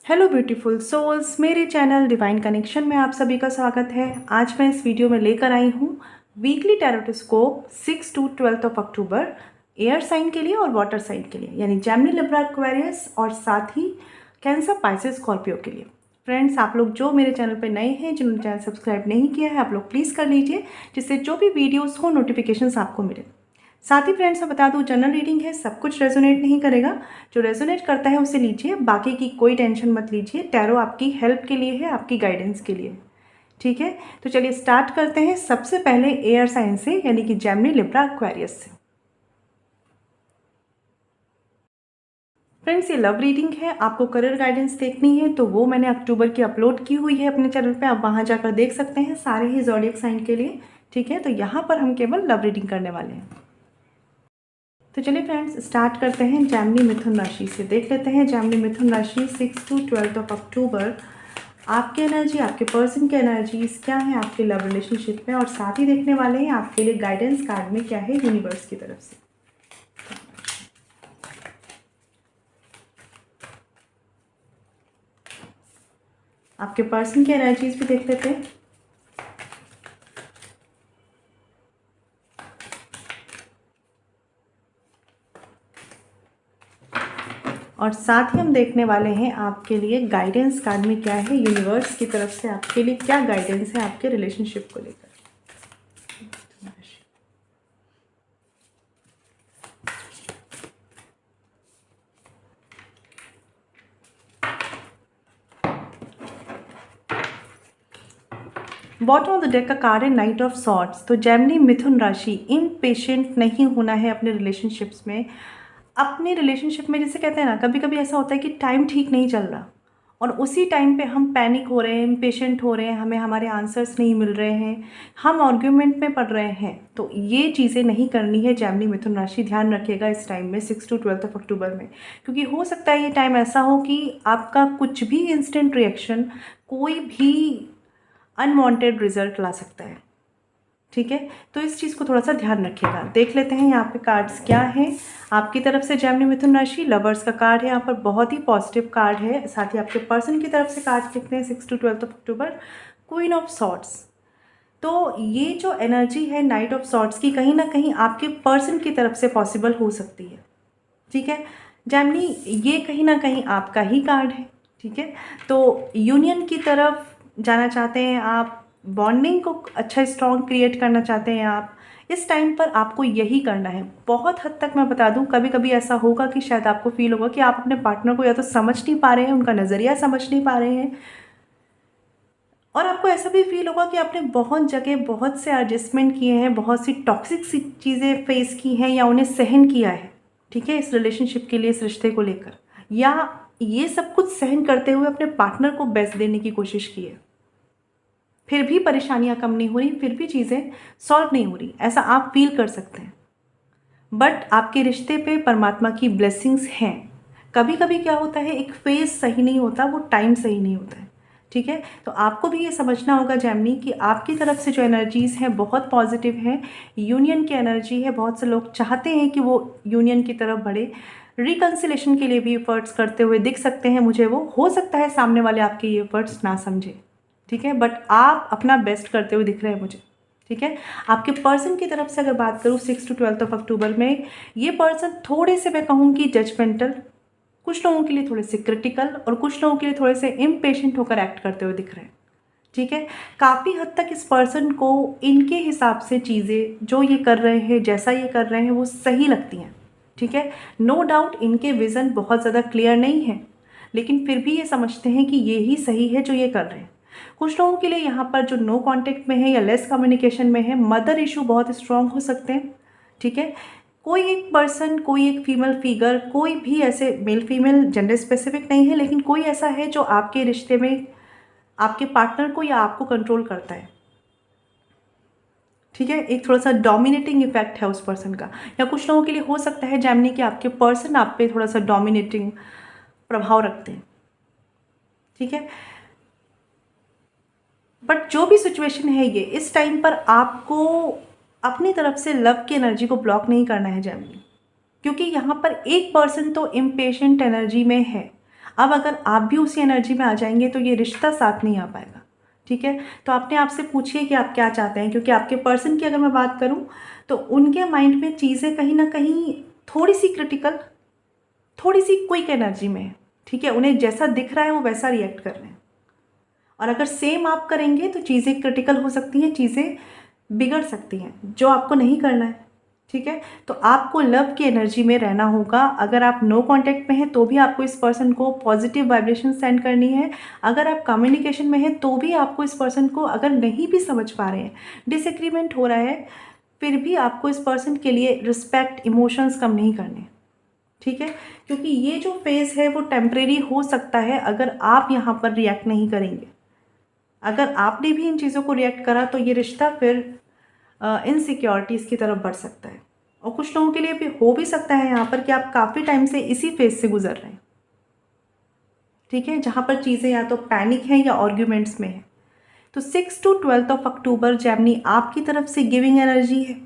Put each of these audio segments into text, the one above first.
Hello beautiful souls, मेरे channel divine connection में आप सभी का स्वागत है। आज मैं इस वीडियो में लेकर आई हूँ weekly tarotscope 6 to 12 of October air sign के लिए और वाटर साइन के लिए, यानी जेमिनी, लिब्रा, एक्वेरियस और साथ ही कैंसर, पाइसेस, स्कॉर्पियो के लिए। फ्रेंड्स, आप लोग जो मेरे चैनल पर नए हैं, जिन्होंने चैनल सब्सक्राइब नहीं किया है, आप लोग प्लीज़ कर लीजिए, जिससे जो भी वीडियोज़ हो नोटिफिकेशन आपको मिले। साथ ही फ्रेंड्स, मैं बता दूं, जनरल रीडिंग है, सब कुछ रेजोनेट नहीं करेगा। जो रेजोनेट करता है उसे लीजिए, बाकी की कोई टेंशन मत लीजिए। टैरो आपकी हेल्प के लिए है, आपकी गाइडेंस के लिए। ठीक है, तो चलिए स्टार्ट करते हैं। सबसे पहले एयर साइन से, यानी कि जेमिनी, लिब्रा, एक्वेरियस से। फ्रेंड्स, ये लव रीडिंग है। आपको करियर गाइडेंस देखनी है तो वो मैंने अक्टूबर की अपलोड की हुई है अपने चैनल पे, आप वहाँ जाकर देख सकते हैं सारे ही ज़ोडिएक साइन के लिए। ठीक है, तो यहाँ पर हम केवल लव रीडिंग करने वाले हैं। तो चलिए फ्रेंड्स, स्टार्ट करते हैं जेमिनी मिथुन राशि से। देख लेते हैं जेमिनी मिथुन राशि 6 to 12 ऑफ अक्टूबर, आपकी एनर्जी, आपके पर्सन की एनर्जीज क्या है आपके लव रिलेशनशिप में, और साथ ही देखने वाले हैं आपके लिए गाइडेंस कार्ड में क्या है यूनिवर्स की तरफ से। आपके पर्सन की एनर्जीज भी देख लेते हैं। और साथ ही हम देखने वाले हैं आपके लिए गाइडेंस कार्ड में क्या है यूनिवर्स की तरफ से, आपके लिए क्या गाइडेंस है आपके रिलेशनशिप को लेकर। बॉटम ऑफ द डेक का कार्ड है नाइट ऑफ सॉर्ड्स। तो जेमिनी मिथुन राशि, इम्पेशेंट नहीं होना है अपने रिलेशनशिप्स में। अपने रिलेशनशिप में जैसे कहते हैं ना, कभी कभी ऐसा होता है कि टाइम ठीक नहीं चल रहा और उसी टाइम पे हम पैनिक हो रहे हैं, इम्पेशेंट हो रहे हैं, हमें हमारे आंसर्स नहीं मिल रहे हैं, हम आर्ग्यूमेंट में पड़ रहे हैं। तो ये चीज़ें नहीं करनी है जेमिनी मिथुन राशि, ध्यान रखिएगा इस टाइम में 6 to 12 ऑफ अक्टूबर में। क्योंकि हो सकता है ये टाइम ऐसा हो कि आपका कुछ भी इंस्टेंट रिएक्शन कोई भी अनवांटेड रिजल्ट ला सकता है। ठीक है, तो इस चीज़ को थोड़ा सा ध्यान रखिएगा। देख लेते हैं यहाँ पे कार्ड्स क्या हैं आपकी तरफ से जेमिनी मिथुन राशि। लवर्स का कार्ड है यहाँ पर, बहुत ही पॉजिटिव कार्ड है। साथ ही आपके पर्सन की तरफ से कार्ड्स लिखते हैं 6 to 12 of October. Queen of swords. तो ये जो एनर्जी है नाइट ऑफ सॉर्ड्स की, कहीं ना कहीं आपके पर्सन की तरफ से पॉसिबल हो सकती है। ठीक है जेमिनी, ये कहीं ना कहीं आपका ही कार्ड है। ठीक है, तो यूनियन की तरफ जाना चाहते हैं आप, बॉन्डिंग को अच्छा स्ट्रॉन्ग क्रिएट करना चाहते हैं आप। इस टाइम पर आपको यही करना है। बहुत हद तक मैं बता दूं, कभी कभी ऐसा होगा कि शायद आपको फील होगा कि आप अपने पार्टनर को या तो समझ नहीं पा रहे हैं, उनका नज़रिया समझ नहीं पा रहे हैं, और आपको ऐसा भी फील होगा कि आपने बहुत जगह बहुत से एडजस्टमेंट किए हैं, बहुत सी टॉक्सिक सी चीज़ें फेस की हैं या उन्हें सहन किया है। ठीक है, इस रिलेशनशिप के लिए, इस रिश्ते को लेकर, या ये सब कुछ सहन करते हुए अपने पार्टनर को बेस्ट देने की कोशिश की है, फिर भी परेशानियां कम नहीं हो रही, फिर भी चीज़ें सॉल्व नहीं हो रही, ऐसा आप फील कर सकते हैं। बट आपके रिश्ते पे परमात्मा की ब्लेसिंग्स हैं। कभी कभी क्या होता है, एक फेज सही नहीं होता, वो टाइम सही नहीं होता है। ठीक है, तो आपको भी ये समझना होगा जेमिनी कि आपकी तरफ से जो एनर्जीज़ हैं बहुत पॉजिटिव हैं। यूनियन की एनर्जी है, बहुत से लोग चाहते हैं कि वो यूनियन की तरफ बढ़े। रिकन्सिलेशन के लिए भी एफर्ट्स करते हुए दिख सकते हैं मुझे। वो हो सकता है सामने वाले आपके ये एफर्ट्स ना समझे, ठीक है, बट आप अपना बेस्ट करते हुए दिख रहे हैं मुझे। ठीक है, आपके पर्सन की तरफ से अगर बात करूँ 6 to 12 ऑफ अक्टूबर में, ये पर्सन थोड़े से, मैं कहूँगी, जजमेंटल, कुछ लोगों के लिए थोड़े से क्रिटिकल, और कुछ लोगों के लिए थोड़े से इम्पेशेंट होकर एक्ट करते हुए दिख रहे हैं। ठीक है, काफ़ी हद तक इस पर्सन को इनके हिसाब से चीज़ें जो ये कर रहे हैं, जैसा ये कर रहे हैं, वो सही लगती हैं। ठीक है, नो डाउट इनके विज़न बहुत ज़्यादा क्लियर नहीं है, लेकिन फिर भी ये समझते हैं कि ये ही सही है जो ये कर रहे हैं। कुछ लोगों के लिए यहाँ पर जो नो कांटेक्ट में है या लेस कम्युनिकेशन में है, मदर इशू बहुत स्ट्रांग हो सकते हैं। ठीक है, कोई एक पर्सन, कोई एक फीमेल फिगर, कोई भी ऐसे, मेल फीमेल जेंडर स्पेसिफिक नहीं है, लेकिन कोई ऐसा है जो आपके रिश्ते में आपके पार्टनर को या आपको कंट्रोल करता है। ठीक है, एक थोड़ा सा डोमिनेटिंग इफेक्ट है उस पर्सन का। या कुछ लोगों के लिए हो सकता है जेमिनी कि आपके पर्सन आप पे थोड़ा सा डोमिनेटिंग प्रभाव रखते हैं। ठीक है, बट जो भी सिचुएशन है, ये इस टाइम पर आपको अपनी तरफ से लव की एनर्जी को ब्लॉक नहीं करना है जेमिनी, क्योंकि यहाँ पर एक पर्सन तो इम्पेशेंट एनर्जी में है। अब अगर आप भी उसी एनर्जी में आ जाएंगे तो ये रिश्ता साथ नहीं आ पाएगा। ठीक है, तो अपने आप से पूछिए कि आप क्या चाहते हैं, क्योंकि आपके पर्सन की अगर मैं बात करूं तो उनके माइंड में चीज़ें कहीं ना कहीं थोड़ी सी क्रिटिकल, थोड़ी सी क्विक एनर्जी में है। ठीक है, उन्हें जैसा दिख रहा है वो वैसा रिएक्ट कर रहे हैं, और अगर सेम आप करेंगे तो चीज़ें क्रिटिकल हो सकती हैं, चीज़ें बिगड़ सकती हैं, जो आपको नहीं करना है। ठीक है, तो आपको लव की एनर्जी में रहना होगा। अगर आप नो कांटेक्ट में हैं तो भी आपको इस पर्सन को पॉजिटिव वाइब्रेशन सेंड करनी है। अगर आप कम्युनिकेशन में हैं तो भी आपको इस पर्सन को, अगर नहीं भी समझ पा रहे हैं, डिसएग्रीमेंट हो रहा है, फिर भी आपको इस पर्सन के लिए रिस्पेक्ट, इमोशंस कम नहीं करने। ठीक है, क्योंकि ये जो फेज़ है वो टेम्परेरी हो सकता है अगर आप यहाँ पर रिएक्ट नहीं करेंगे। अगर आपने भी इन चीज़ों को रिएक्ट करा तो ये रिश्ता फिर इनसिक्योरिटीज़ की तरफ बढ़ सकता है, और कुछ लोगों के लिए भी हो भी सकता है यहाँ पर कि आप काफ़ी टाइम से इसी फेज से गुजर रहे हैं। ठीक है, जहाँ पर चीज़ें या तो पैनिक हैं या आर्ग्यूमेंट्स में है। तो 6 to 12 ऑफ अक्टूबर जेमिनी आपकी तरफ से गिविंग एनर्जी है।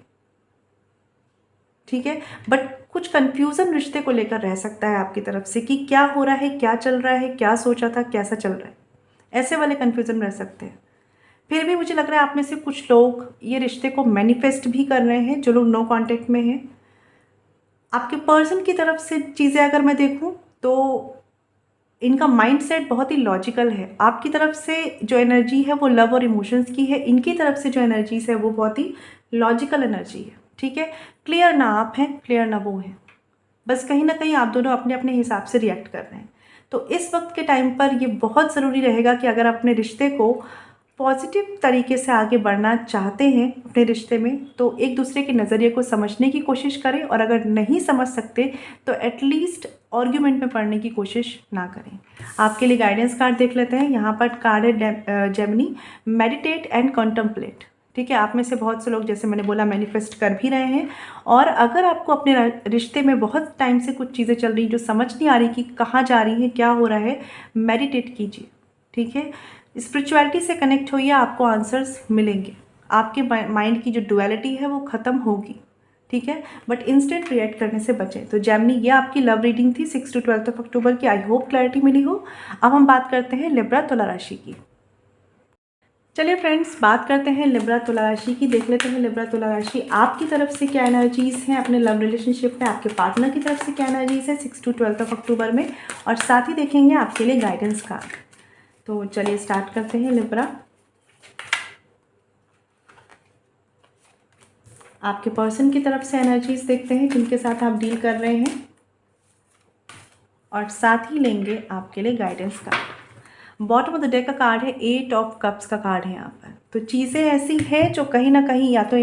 ठीक है, बट कुछ कंफ्यूजन रिश्ते को लेकर रह सकता है आपकी तरफ से कि क्या हो रहा है, क्या चल रहा है, क्या सोचा था, कैसा चल रहा है, ऐसे वाले कंफ्यूजन रह सकते हैं। फिर भी मुझे लग रहा है आप में से कुछ लोग ये रिश्ते को मैनिफेस्ट भी कर रहे हैं, जो लोग नो कांटेक्ट में हैं। आपके पर्सन की तरफ से चीज़ें अगर मैं देखूं तो इनका माइंडसेट बहुत ही लॉजिकल है। आपकी तरफ से जो एनर्जी है वो लव और इमोशंस की है, इनकी तरफ से जो एनर्जीज है वो बहुत ही लॉजिकल एनर्जी है। ठीक है, क्लियर ना आप हैं, क्लियर ना वो हैं, बस कहीं ना कहीं आप दोनों अपने अपने हिसाब से रिएक्ट कर रहे हैं। तो इस वक्त के टाइम पर ये बहुत ज़रूरी रहेगा कि अगर आप अपने रिश्ते को पॉजिटिव तरीके से आगे बढ़ना चाहते हैं अपने रिश्ते में, तो एक दूसरे के नज़रिए को समझने की कोशिश करें, और अगर नहीं समझ सकते तो एटलीस्ट आर्ग्यूमेंट में पढ़ने की कोशिश ना करें। आपके लिए गाइडेंस कार्ड देख लेते हैं। यहाँ पर कार्ड है जेमिनी, मेडिटेट एंड कॉन्टम्पलेट। ठीक है, आप में से बहुत से लोग, जैसे मैंने बोला, मैनिफेस्ट कर भी रहे हैं, और अगर आपको अपने रिश्ते में बहुत टाइम से कुछ चीज़ें चल रही जो समझ नहीं आ रही कि कहाँ जा रही है, क्या हो रहा है, मेडिटेट कीजिए। ठीक है, स्पिरिचुअलिटी से कनेक्ट होइए, आपको आंसर्स मिलेंगे। आपके माइंड की जो डुअलिटी है वो ख़त्म होगी। ठीक है, बट इंस्टेंट रिएक्ट करने से बचें। तो जेमिनी, ये आपकी लव रीडिंग थी 6 to 12 ऑफ अक्टूबर की। आई होप क्लैरिटी मिली हो। अब हम बात करते हैं लिब्रा तुला राशि की। चलिए फ्रेंड्स, बात करते हैं लिब्रा तुला राशि की। देख लेते हैं लिब्रा तुला राशि आपकी तरफ से क्या एनर्जीज़ हैं अपने लव रिलेशनशिप में, आपके पार्टनर की तरफ से क्या एनर्जीज़ है 6 to 12 ऑफ अक्टूबर में, और साथ ही देखेंगे आपके लिए गाइडेंस कार्ड। तो चलिए स्टार्ट करते हैं। लिब्रा, आपके पर्सन की तरफ से एनर्जीज देखते हैं जिनके साथ आप डील कर रहे हैं, और साथ ही लेंगे आपके लिए guidance card. Bottom of the deck का कार्ड है 8 ऑफ कप्स का कार्ड है यहाँ पर। तो चीज़ें ऐसी हैं जो कहीं ना कहीं या तो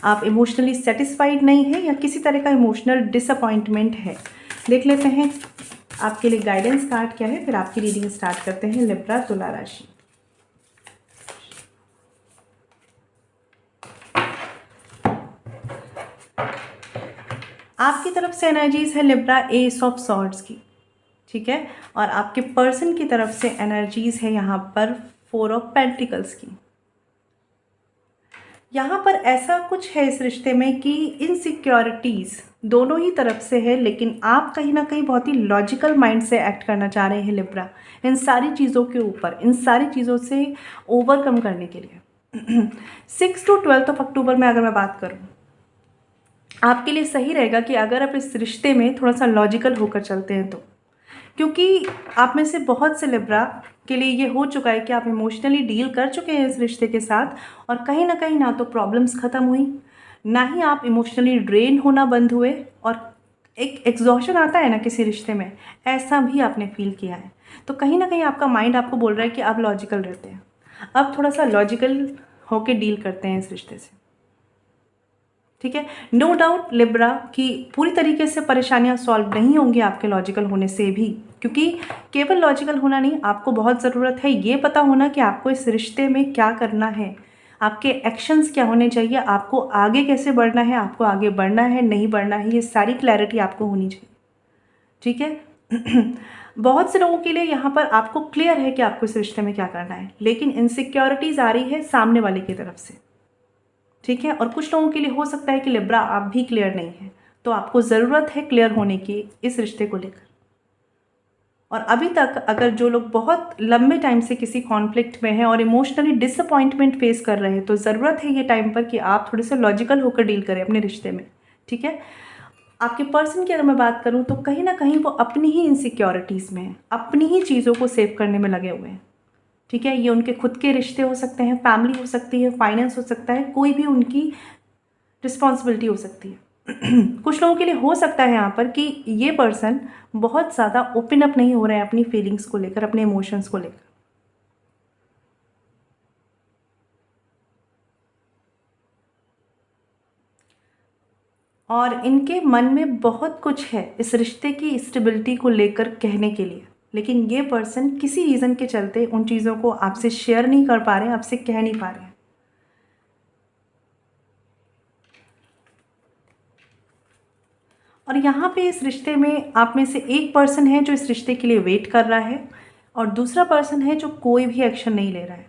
आप इमोशनली सेटिस्फाइड नहीं है, या किसी तरह का इमोशनल डिसअपॉइंटमेंट है। देख लेते हैं आपके लिए गाइडेंस कार्ड क्या है, फिर आपकी रीडिंग स्टार्ट करते हैं। लिब्रा तुला राशि, आपकी तरफ से एनर्जीज है लिब्रा एस ऑफ सॉर्ड्स की। ठीक है, और आपके पर्सन की तरफ से एनर्जीज है यहाँ पर 4 ऑफ पेंटिकल्स की। यहाँ पर ऐसा कुछ है इस रिश्ते में कि इनसिक्योरिटीज़ दोनों ही तरफ से है, लेकिन आप कहीं ना कहीं बहुत ही लॉजिकल माइंड से एक्ट करना चाह रहे हैं लिब्रा, इन सारी चीज़ों के ऊपर, इन सारी चीज़ों से ओवरकम करने के लिए। 6 to 12 ऑफ अक्टूबर में अगर मैं बात करूँ, आपके लिए सही रहेगा कि अगर आप इस रिश्ते में थोड़ा सा लॉजिकल होकर चलते हैं तो, क्योंकि आप में से बहुत से लिब्रा के लिए ये हो चुका है कि आप इमोशनली डील कर चुके हैं इस रिश्ते के साथ, और कहीं ना तो प्रॉब्लम्स ख़त्म हुई, ना ही आप इमोशनली ड्रेन होना बंद हुए, और एक एग्जॉशन आता है ना किसी रिश्ते में, ऐसा भी आपने फील किया है। तो कहीं ना कहीं आपका माइंड आपको बोल रहा है कि आप लॉजिकल रहते हैं, अब थोड़ा सा लॉजिकल होके डील करते हैं इस रिश्ते से। ठीक है, नो डाउट लिब्रा की पूरी तरीके से परेशानियां सॉल्व नहीं होंगी आपके लॉजिकल होने से भी, क्योंकि केवल लॉजिकल होना नहीं, आपको बहुत ज़रूरत है ये पता होना कि आपको इस रिश्ते में क्या करना है, आपके एक्शंस क्या होने चाहिए, आपको आगे कैसे बढ़ना है, आपको आगे बढ़ना है नहीं बढ़ना है, ये सारी क्लैरिटी आपको होनी चाहिए। ठीक है। बहुत से लोगों के लिए यहाँ पर आपको क्लियर है कि आपको इस रिश्ते में क्या करना है, लेकिन इनसिक्योरिटीज़ आ रही है सामने वाले की तरफ से। ठीक है, और कुछ लोगों के लिए हो सकता है कि लिब्रा आप भी क्लियर नहीं है, तो आपको ज़रूरत है क्लियर होने की इस रिश्ते को लेकर। और अभी तक अगर जो लोग बहुत लंबे टाइम से किसी कॉन्फ्लिक्ट में हैं और इमोशनली डिसअपॉइंटमेंट फेस कर रहे हैं, तो ज़रूरत है ये टाइम पर कि आप थोड़े से लॉजिकल होकर डील करें अपने रिश्ते में, ठीक है। आपके पर्सन की अगर मैं बात करूं तो कहीं ना कहीं वो अपनी ही इनसिक्योरिटीज़ में हैं, अपनी ही चीज़ों को सेव करने में लगे हुए हैं, ठीक है। ये उनके खुद के रिश्ते हो सकते हैं, फैमिली हो सकती है, फाइनेंस हो सकता है, कोई भी उनकी रिस्पॉन्सिबिलिटी हो सकती है। कुछ लोगों के लिए हो सकता है यहाँ पर कि ये पर्सन बहुत ज़्यादा ओपन अप नहीं हो रहे हैं अपनी फीलिंग्स को लेकर, अपने इमोशंस को लेकर। और इनके मन में बहुत कुछ है इस रिश्ते की स्टेबिलिटी को लेकर कहने के लिए, लेकिन ये पर्सन किसी रीज़न के चलते उन चीज़ों को आपसे शेयर नहीं कर पा रहे हैं, आपसे कह नहीं पा रहे हैं। और यहाँ पे इस रिश्ते में आप में से एक पर्सन है जो इस रिश्ते के लिए वेट कर रहा है, और दूसरा पर्सन है जो कोई भी एक्शन नहीं ले रहा है।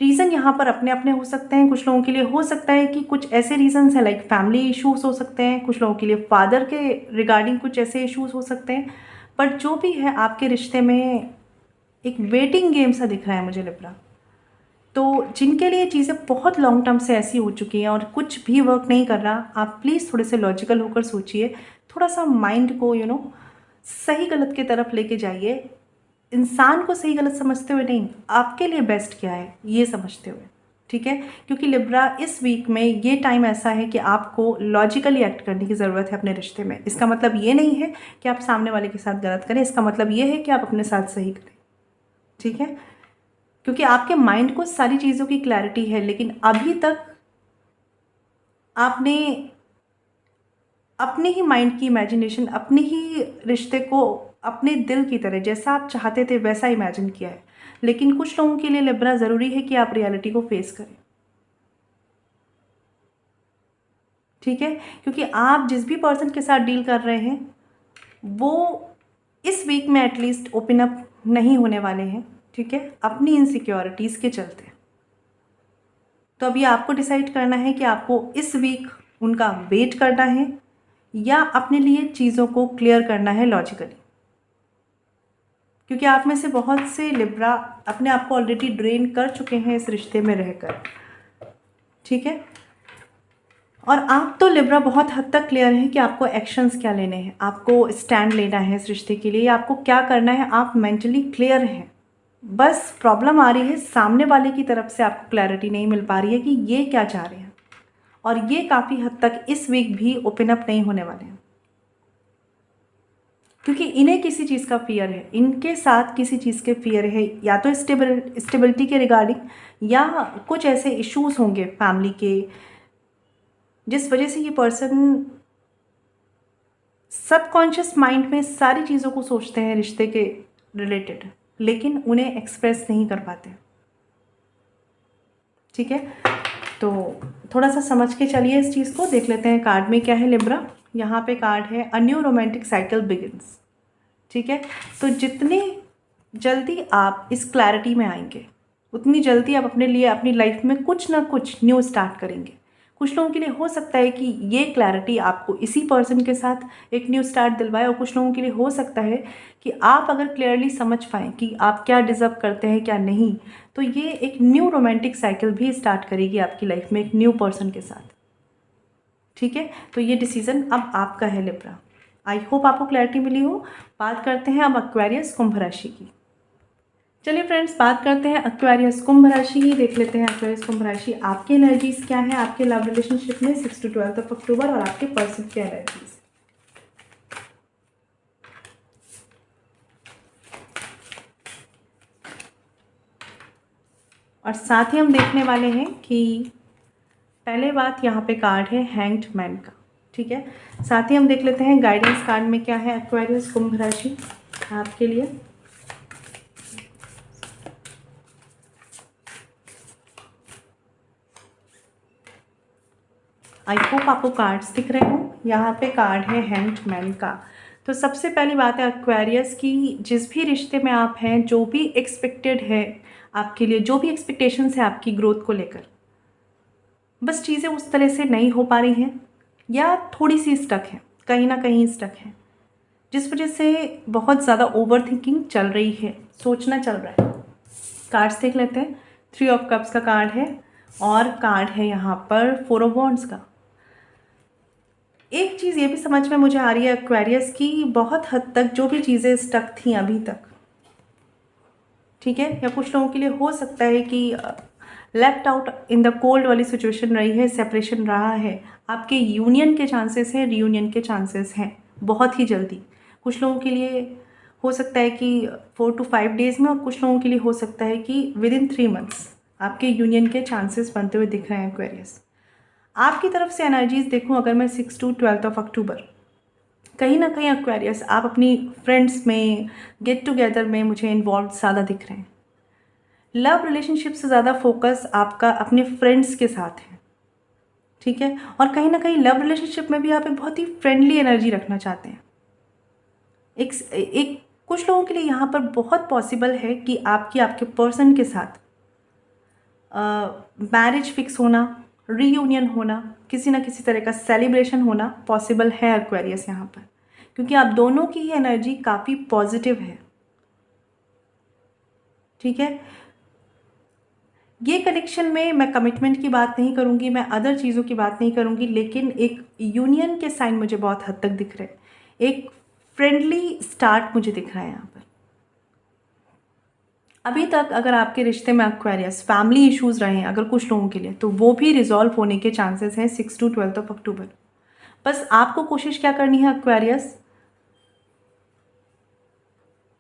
रीज़न यहाँ पर अपने अपने हो सकते हैं। कुछ लोगों के लिए हो सकता है कि कुछ ऐसे रीज़न्स हैं लाइक फैमिली इश्यूज़ हो सकते हैं, कुछ लोगों के लिए फादर के रिगार्डिंग कुछ ऐसे इश्यूज़ हो सकते हैं। बट जो भी है, आपके रिश्ते में एक वेटिंग गेम सा दिख रहा है मुझे लिब्रा। तो जिनके लिए चीज़ें बहुत लॉन्ग टर्म से ऐसी हो चुकी हैं और कुछ भी वर्क नहीं कर रहा, आप प्लीज़ थोड़े से लॉजिकल होकर सोचिए, थोड़ा सा माइंड को सही गलत की तरफ लेके जाइए। इंसान को सही गलत समझते हुए नहीं, आपके लिए बेस्ट क्या है ये समझते हुए, ठीक है। क्योंकि लिब्रा, इस वीक में ये टाइम ऐसा है कि आपको लॉजिकली एक्ट करने की ज़रूरत है अपने रिश्ते में। इसका मतलब ये नहीं है कि आप सामने वाले के साथ गलत करें, इसका मतलब ये है कि आप अपने साथ सही करें, ठीक है। क्योंकि आपके माइंड को सारी चीज़ों की क्लैरिटी है, लेकिन अभी तक आपने अपने ही माइंड की इमेजिनेशन, अपने ही रिश्ते को अपने दिल की तरह जैसा आप चाहते थे वैसा इमेजिन किया है। लेकिन कुछ लोगों के लिए लिब्रा ज़रूरी है कि आप रियलिटी को फेस करें, ठीक है। क्योंकि आप जिस भी पर्सन के साथ डील कर रहे हैं वो इस वीक में एटलीस्ट ओपन अप नहीं होने वाले हैं, ठीक है, अपनी इनसिक्योरिटीज़ के चलते। तो अभी आपको डिसाइड करना है कि आपको इस वीक उनका वेट करना है या अपने लिए चीज़ों को क्लियर करना है लॉजिकली। क्योंकि आप में से बहुत से लिब्रा अपने आप को ऑलरेडी ड्रेन कर चुके हैं इस रिश्ते में रहकर, ठीक है। और आप तो लिब्रा बहुत हद तक क्लियर है कि आपको एक्शंस क्या लेने हैं, आपको स्टैंड लेना है इस रिश्ते के लिए, आपको क्या करना है, आप मेंटली क्लियर हैं। बस प्रॉब्लम आ रही है सामने वाले की तरफ से, आपको क्लैरिटी नहीं मिल पा रही है कि ये क्या चाह रहे हैं, और ये काफ़ी हद तक इस वीक भी ओपन अप नहीं होने वाले हैं। क्योंकि इन्हें किसी चीज़ का फियर है, इनके साथ किसी चीज़ के फियर है, या तो स्टेबिलिटी के रिगार्डिंग या कुछ ऐसे इश्यूज़ होंगे फैमिली के, जिस वजह से ये पर्सन सबकॉन्शियस माइंड में सारी चीज़ों को सोचते हैं रिश्ते के रिलेटेड, लेकिन उन्हें एक्सप्रेस नहीं कर पाते, ठीक है। तो थोड़ा सा समझ के चलिए इस चीज़ को। देख लेते हैं कार्ड में क्या है लिब्रा। यहाँ पे कार्ड है a new romantic cycle begins, ठीक है। तो जितनी जल्दी आप इस क्लैरिटी में आएंगे, उतनी जल्दी आप अपने लिए अपनी लाइफ में कुछ ना कुछ न्यू स्टार्ट करेंगे। कुछ लोगों के लिए हो सकता है कि ये क्लैरिटी आपको इसी पर्सन के साथ एक न्यू स्टार्ट दिलवाए, और कुछ लोगों के लिए हो सकता है कि आप अगर क्लियरली समझ पाएँ कि आप क्या डिज़र्व करते हैं क्या नहीं, तो ये एक न्यू रोमांटिक साइकिल भी स्टार्ट करेगी आपकी लाइफ में एक न्यू पर्सन के साथ, ठीक है। तो ये डिसीज़न अब आपका है लिब्रा। आई होप आपको क्लैरिटी मिली हो। बात करते हैं अब एक्वेरियस कुंभ राशि की। चलिए फ्रेंड्स, बात करते हैं एक्वेरियस कुंभ राशि की। देख लेते हैं एक्वेरियस कुंभ राशि, आपकी एनर्जीज क्या है आपके लव रिलेशनशिप में 6 to 12 अक्टूबर, और आपके पर्सन की एनर्जीज। और साथ ही हम देखने वाले हैं कि पहले बात यहाँ पे कार्ड है हैंग्ड मैन का, ठीक है। साथ ही हम देख लेते हैं गाइडेंस कार्ड में क्या है एक्वेरियस कुंभ राशि आपके लिए। आई होप आपको कार्ड्स दिख रहे हो। यहाँ पे कार्ड है हैंग्ड मैन का। तो सबसे पहली बात है एक्वेरियस की, जिस भी रिश्ते में आप हैं, जो भी एक्सपेक्टेड है आपके लिए, जो भी एक्सपेक्टेशंस है आपकी ग्रोथ को लेकर, बस चीज़ें उस तरह से नहीं हो पा रही हैं या थोड़ी सी स्टक है, कहीं ना कहीं स्टक है, जिस वजह से बहुत ज़्यादा ओवर थिंकिंग चल रही है, सोचना चल रहा है। कार्ड्स देख लेते हैं। 3 ऑफ कप्स का कार्ड है और कार्ड है यहाँ पर 4 ऑफ वॉन्ड्स का। एक चीज़ ये भी समझ में मुझे आ रही है एक्वेरियस की, बहुत हद तक जो भी चीज़ें स्टक थी अभी तक, ठीक है, या कुछ लोगों के लिए हो सकता है कि left out in the cold वाली सिचुएशन रही है, सेपरेशन रहा है, आपके यूनियन के चांसेस हैं, रीयूनियन के चांसेस हैं बहुत ही जल्दी। कुछ लोगों के लिए हो सकता है कि 4 to 5 डेज़ में, और कुछ लोगों के लिए हो सकता है कि विदिन 3 मंथ्स आपके यूनियन के चांसेस बनते हुए दिख रहे हैं एक्वेरियस। आपकी तरफ से एनर्जीज देखूं अगर मैं 6 to 12 ऑफ अक्टूबर, कहीं ना कहीं एक्वेरियस आप अपनी फ्रेंड्स में, गेट टुगेदर में मुझे इन्वॉल्व ज़्यादा दिख रहे हैं। लव रिलेशनशिप से ज़्यादा फोकस आपका अपने फ्रेंड्स के साथ है, ठीक है, और कहीं ना कहीं लव रिलेशनशिप में भी आप एक बहुत ही फ्रेंडली एनर्जी रखना चाहते हैं। एक कुछ लोगों के लिए यहाँ पर बहुत पॉसिबल है कि आपके पर्सन के साथ मैरिज फिक्स होना, रीयूनियन होना, किसी ना किसी तरह का सेलिब्रेशन होना पॉसिबल है एक्वेरियस यहाँ पर, क्योंकि आप दोनों की ही एनर्जी काफ़ी पॉजिटिव है, ठीक है। ये कनेक्शन में मैं कमिटमेंट की बात नहीं करूँगी, मैं अदर चीज़ों की बात नहीं करूँगी, लेकिन एक यूनियन के साइन मुझे बहुत हद तक दिख रहे हैं, एक फ्रेंडली स्टार्ट मुझे दिख रहा है यहाँ पर। अभी तक अगर आपके रिश्ते में एक्वेरियस फैमिली इश्यूज़ रहे हैं अगर कुछ लोगों के लिए, तो वो भी रिजॉल्व होने के चांसेस हैं 6 to 12 ऑफ अक्टूबर। बस आपको कोशिश क्या करनी है एक्वेरियस,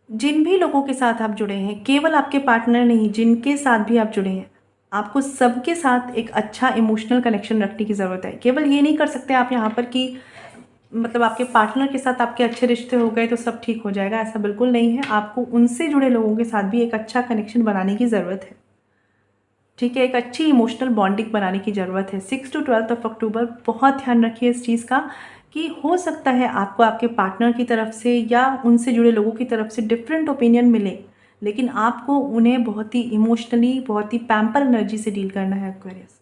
जिन भी लोगों के साथ आप जुड़े हैं, केवल आपके पार्टनर नहीं, जिनके साथ भी आप जुड़े हैं, आपको सबके साथ एक अच्छा इमोशनल कनेक्शन रखने की ज़रूरत है। केवल ये नहीं कर सकते आप यहाँ पर कि मतलब आपके पार्टनर के साथ आपके अच्छे रिश्ते हो गए तो सब ठीक हो जाएगा, ऐसा बिल्कुल नहीं है। आपको उनसे जुड़े लोगों के साथ भी एक अच्छा कनेक्शन बनाने की ज़रूरत है, ठीक है, एक अच्छी इमोशनल बॉन्डिंग बनाने की ज़रूरत है। 6 to 12 ऑफ अक्टूबर बहुत ध्यान रखिए इस चीज़ का कि हो सकता है आपको आपके पार्टनर की तरफ से या उनसे जुड़े लोगों की तरफ से डिफरेंट ओपिनियन मिले, लेकिन आपको उन्हें बहुत ही इमोशनली, बहुत ही पैम्पर एनर्जी से डील करना है एक्वेरियस,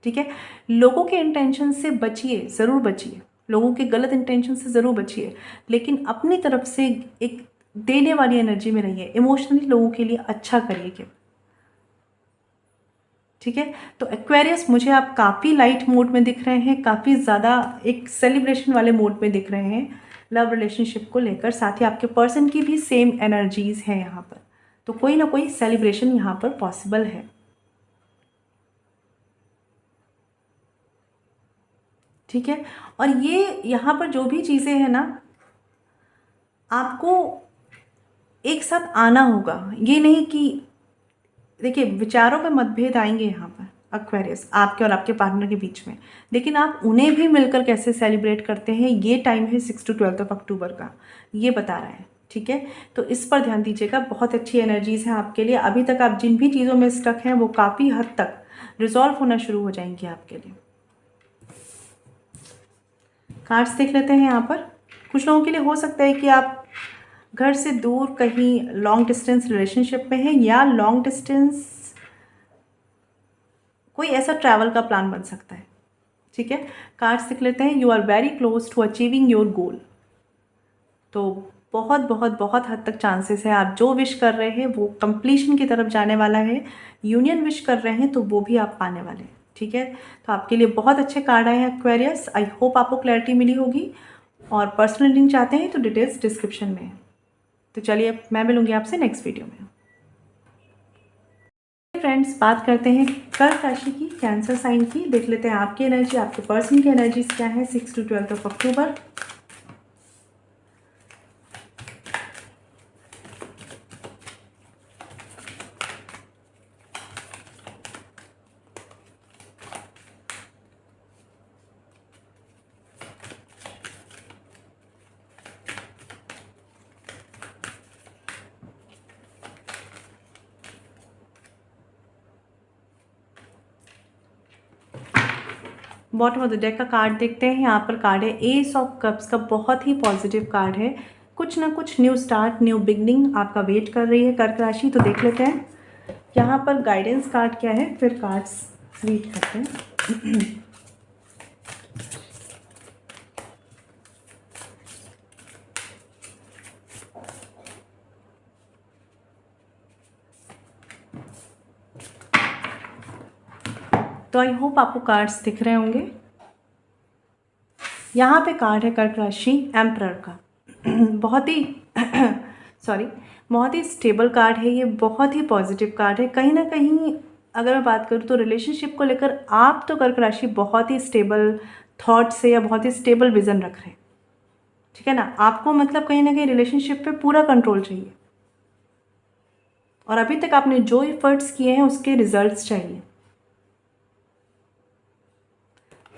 ठीक है। लोगों के इंटेंशन से बचिए, ज़रूर बचिए, लोगों के गलत इंटेंशन से ज़रूर बचिए, लेकिन अपनी तरफ से एक देने वाली एनर्जी में रहिए, इमोशनली लोगों के लिए अच्छा करिए केवल, ठीक है। तो एक्वेरियस मुझे आप काफ़ी लाइट मोड में दिख रहे हैं, काफ़ी ज़्यादा एक सेलिब्रेशन वाले मोड में दिख रहे हैं लव रिलेशनशिप को लेकर। साथ ही आपके पर्सन की भी सेम एनर्जीज़ हैं यहाँ पर, तो कोई ना कोई सेलिब्रेशन यहाँ पर पॉसिबल है, ठीक है। और ये यहाँ पर जो भी चीज़ें हैं ना, आपको एक साथ आना होगा। ये नहीं कि देखिए विचारों में मतभेद आएंगे यहाँ पर एक्वेरियस, आपके और आपके पार्टनर के बीच में, लेकिन आप उन्हें भी मिलकर कैसे सेलिब्रेट करते हैं, ये टाइम है 6 to 12 ऑफ अक्टूबर का, ये बता रहा है, ठीक है। तो इस पर ध्यान दीजिएगा, बहुत अच्छी एनर्जीज़ हैं आपके लिए। अभी तक आप जिन भी चीज़ों में स्टक हैं वो काफ़ी हद तक रिजॉल्व होना शुरू हो जाएंगी आपके लिए। कार्ड्स देख लेते हैं यहाँ पर। कुछ लोगों के लिए हो सकता है कि आप घर से दूर कहीं लॉन्ग डिस्टेंस रिलेशनशिप में हैं, या लॉन्ग डिस्टेंस कोई ऐसा ट्रैवल का प्लान बन सकता है, ठीक है। कार्ड्स देख लेते हैं। You are very close to achieving your goal, तो बहुत बहुत बहुत हद तक चांसेस है आप जो विश कर रहे हैं वो कंप्लीशन की तरफ जाने वाला है। यूनियन विश कर रहे हैं तो वो भी आप पाने वाले हैं, ठीक है। तो आपके लिए बहुत अच्छे कार्ड आए हैं एक्वेरियस। आई होप आपको क्लैरिटी मिली होगी, और पर्सनल लिंक चाहते हैं तो डिटेल्स डिस्क्रिप्शन में है। तो चलिए मैं मिलूंगी आपसे नेक्स्ट वीडियो में। फ्रेंड्स, बात करते हैं कर्क राशि की, कैंसर साइन की। देख लेते हैं आपकी एनर्जी, आपके पर्सन की एनर्जीज क्या है 6 to 12 of October. Bottom of the deck का कार्ड देखते हैं। यहाँ पर कार्ड है एस ऑफ कप्स का, बहुत ही पॉजिटिव कार्ड है। कुछ ना कुछ न्यू स्टार्ट, न्यू बिगनिंग आपका वेट कर रही है कर्क राशि। तो देख लेते हैं यहाँ पर गाइडेंस कार्ड क्या है, फिर कार्ड्स रीड करते हैं। तो आई होप आपको कार्ड्स दिख रहे होंगे। यहाँ पे कार्ड है कर्क राशि एम्परर का। बहुत ही सॉरी, बहुत ही स्टेबल कार्ड है ये, बहुत ही पॉजिटिव कार्ड है। कहीं ना कहीं अगर मैं बात करूँ तो रिलेशनशिप को लेकर आप तो कर्क राशि बहुत ही स्टेबल थॉट से या बहुत ही स्टेबल विज़न रख रहे हैं, ठीक है ना। आपको मतलब कहीं ना कहीं रिलेशनशिप पे पूरा कंट्रोल चाहिए और अभी तक आपने जो एफर्ट्स किए हैं उसके रिजल्ट्स चाहिए।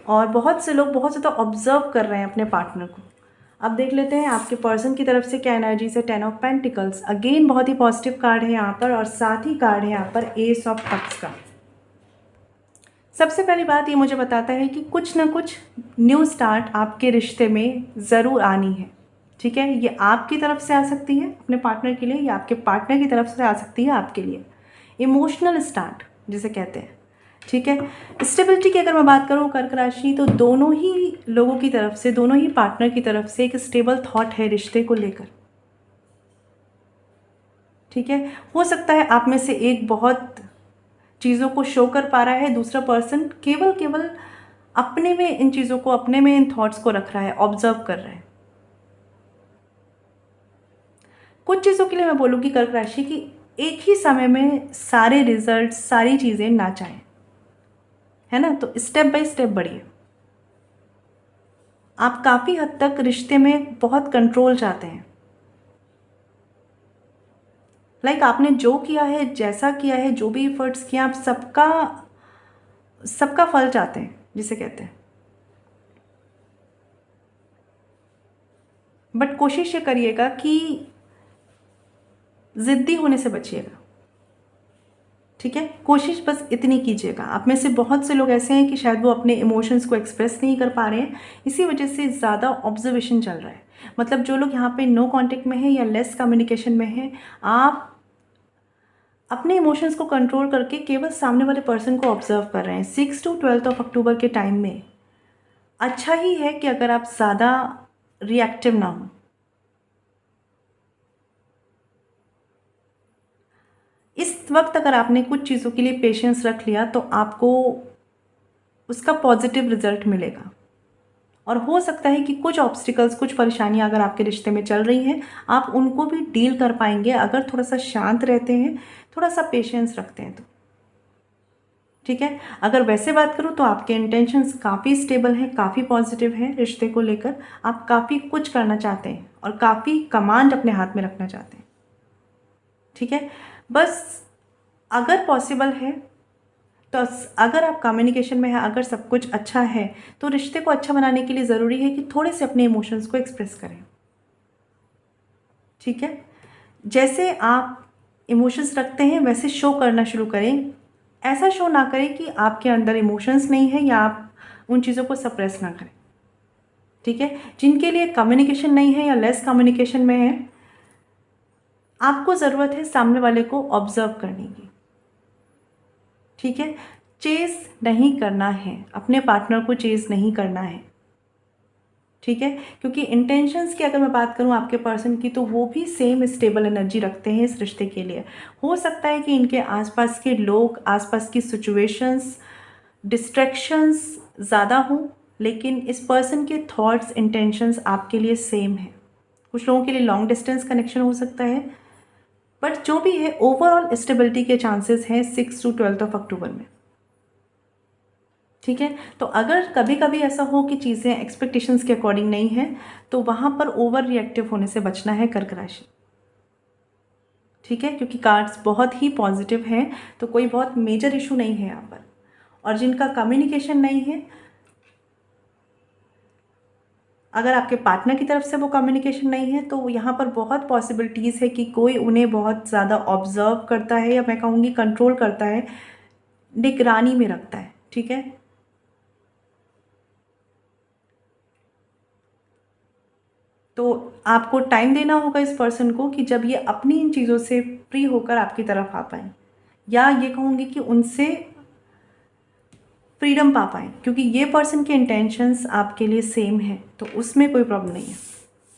और बहुत से लोग बहुत ज़्यादा ऑब्जर्व कर रहे हैं अपने पार्टनर को। अब देख लेते हैं आपके पर्सन की तरफ से क्या एनर्जी है। 10 ऑफ पेंटिकल्स, अगेन बहुत ही पॉजिटिव कार्ड है यहाँ पर, और साथ ही कार्ड है यहाँ पर एस ऑफ कप्स का। सबसे पहली बात ये मुझे बताता है कि कुछ ना कुछ न्यू स्टार्ट आपके रिश्ते में ज़रूर आनी है, ठीक है। ये आपकी तरफ से आ सकती है अपने पार्टनर के लिए, या आपके पार्टनर की तरफ से आ सकती है आपके लिए। इमोशनल स्टार्ट जिसे कहते हैं, ठीक है। स्टेबिलिटी की अगर मैं बात करूँ कर्क राशि, तो दोनों ही लोगों की तरफ से, दोनों ही पार्टनर की तरफ से एक स्टेबल थॉट है रिश्ते को लेकर, ठीक है। हो सकता है आप में से एक बहुत चीज़ों को शो कर पा रहा है, दूसरा पर्सन केवल केवल अपने में इन चीज़ों को, अपने में इन थॉट्स को रख रहा है, ऑब्जर्व कर रहा है। कुछ चीज़ों के लिए मैं बोलूँगी कर्क राशि की एक ही समय में सारे रिजल्ट, सारी चीज़ें ना चाहें, है ना। तो स्टेप बाय स्टेप बढ़िए। आप काफ़ी हद तक रिश्ते में बहुत कंट्रोल चाहते हैं। लाइक आपने जो किया है, जैसा किया है, जो भी एफर्ट्स किए, आप सबका सबका फल चाहते हैं जिसे कहते हैं। बट कोशिश ये करिएगा कि ज़िद्दी होने से बचिएगा, ठीक है। कोशिश बस इतनी कीजिएगा। आप में से बहुत से लोग ऐसे हैं कि शायद वो अपने इमोशंस को एक्सप्रेस नहीं कर पा रहे हैं, इसी वजह से ज़्यादा ऑब्जर्वेशन चल रहा है। मतलब जो लोग यहाँ पे नो कांटेक्ट में हैं या लेस कम्युनिकेशन में हैं, आप अपने इमोशंस को कंट्रोल करके केवल सामने वाले पर्सन को ऑब्जर्व कर रहे हैं। 6 to 12 ऑफ अक्टूबर के टाइम में अच्छा ही है कि अगर आप ज़्यादा रिएक्टिव ना हो। इस वक्त अगर आपने कुछ चीज़ों के लिए पेशेंस रख लिया तो आपको उसका पॉजिटिव रिजल्ट मिलेगा। और हो सकता है कि कुछ ऑब्स्टिकल्स, कुछ परेशानियां अगर आपके रिश्ते में चल रही हैं, आप उनको भी डील कर पाएंगे अगर थोड़ा सा शांत रहते हैं, थोड़ा सा पेशेंस रखते हैं तो, ठीक है। अगर वैसे बात करूँ तो आपके इंटेंशंस काफ़ी स्टेबल हैं, काफ़ी पॉजिटिव हैं रिश्ते को लेकर। आप काफ़ी कुछ करना चाहते हैं और काफ़ी कमांड अपने हाथ में रखना चाहते हैं, ठीक है। बस अगर पॉसिबल है तो अगर आप कम्युनिकेशन में हैं, अगर सब कुछ अच्छा है, तो रिश्ते को अच्छा बनाने के लिए ज़रूरी है कि थोड़े से अपने इमोशंस को एक्सप्रेस करें, ठीक है। जैसे आप इमोशंस रखते हैं वैसे शो करना शुरू करें। ऐसा शो ना करें कि आपके अंदर इमोशंस नहीं है या आप उन चीज़ों को सप्रेस ना करें, ठीक है। जिनके लिए कम्युनिकेशन नहीं है या लेस कम्युनिकेशन में है, आपको ज़रूरत है सामने वाले को ऑब्जर्व करने की, ठीक है। चेज़ नहीं करना है, अपने पार्टनर को चेज़ नहीं करना है, ठीक है। क्योंकि इंटेंशंस की अगर मैं बात करूं आपके पर्सन की, तो वो भी सेम स्टेबल एनर्जी रखते हैं इस रिश्ते के लिए। हो सकता है कि इनके आसपास के लोग, आसपास की सिचुएशंस, डिस्ट्रैक्शंस ज़्यादा हों, लेकिन इस पर्सन के थॉट्स, इंटेंशंस आपके लिए सेम है। कुछ लोगों के लिए लॉन्ग डिस्टेंस कनेक्शन हो सकता है, बट जो भी है ओवरऑल स्टेबिलिटी के चांसेस हैं 6 to 12 ऑफ अक्टूबर में, ठीक है। तो अगर कभी कभी ऐसा हो कि चीज़ें एक्सपेक्टेशंस के अकॉर्डिंग नहीं है, तो वहाँ पर ओवर रिएक्टिव होने से बचना है कर्क राशि, ठीक है। क्योंकि कार्ड्स बहुत ही पॉजिटिव हैं, तो कोई बहुत मेजर इशू नहीं है यहाँ पर। और जिनका कम्युनिकेशन नहीं है, अगर आपके पार्टनर की तरफ से वो कम्युनिकेशन नहीं है, तो यहाँ पर बहुत पॉसिबिलिटीज़ है कि कोई उन्हें बहुत ज़्यादा ऑब्जर्व करता है, या मैं कहूँगी कंट्रोल करता है, निगरानी में रखता है, ठीक है। तो आपको टाइम देना होगा इस पर्सन को कि जब ये अपनी इन चीज़ों से फ्री होकर आपकी तरफ आ पाएँ, या ये कहूँगी कि उनसे फ्रीडम पा पाएँ, क्योंकि ये पर्सन के इंटेंशंस आपके लिए सेम है, तो उसमें कोई प्रॉब्लम नहीं है।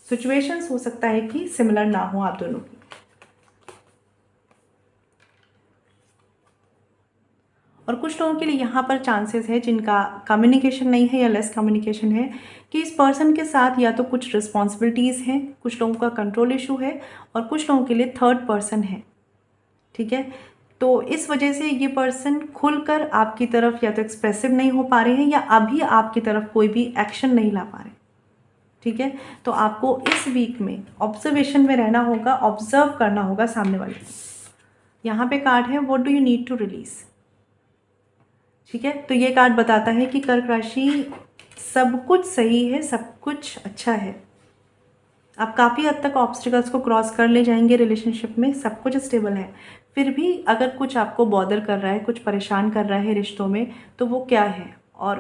सिचुएशंस हो सकता है कि सिमिलर ना हो आप दोनों की। और कुछ लोगों के लिए यहाँ पर चांसेस है जिनका कम्युनिकेशन नहीं है या लेस कम्युनिकेशन है कि इस पर्सन के साथ या तो कुछ रिस्पॉन्सिबिलिटीज़ हैं, कुछ लोगों का कंट्रोल इशू है और कुछ लोगों के लिए थर्ड पर्सन है। ठीक है, तो इस वजह से ये पर्सन खुलकर आपकी तरफ या तो एक्सप्रेसिव नहीं हो पा रहे हैं या अभी आपकी तरफ कोई भी एक्शन नहीं ला पा रहे। ठीक है, तो आपको इस वीक में ऑब्जर्वेशन में रहना होगा, ऑब्जर्व करना होगा सामने वाले को। यहाँ पे कार्ड है what do you need to release. ठीक है, तो ये कार्ड बताता है कि कर्क राशि सब कुछ सही है, सब कुछ अच्छा है, आप काफ़ी हद तक ऑब्स्टिकल्स को क्रॉस कर ले जाएंगे रिलेशनशिप में, सब कुछ स्टेबल है। फिर भी अगर कुछ आपको बॉदर कर रहा है, कुछ परेशान कर रहा है रिश्तों में, तो वो क्या है और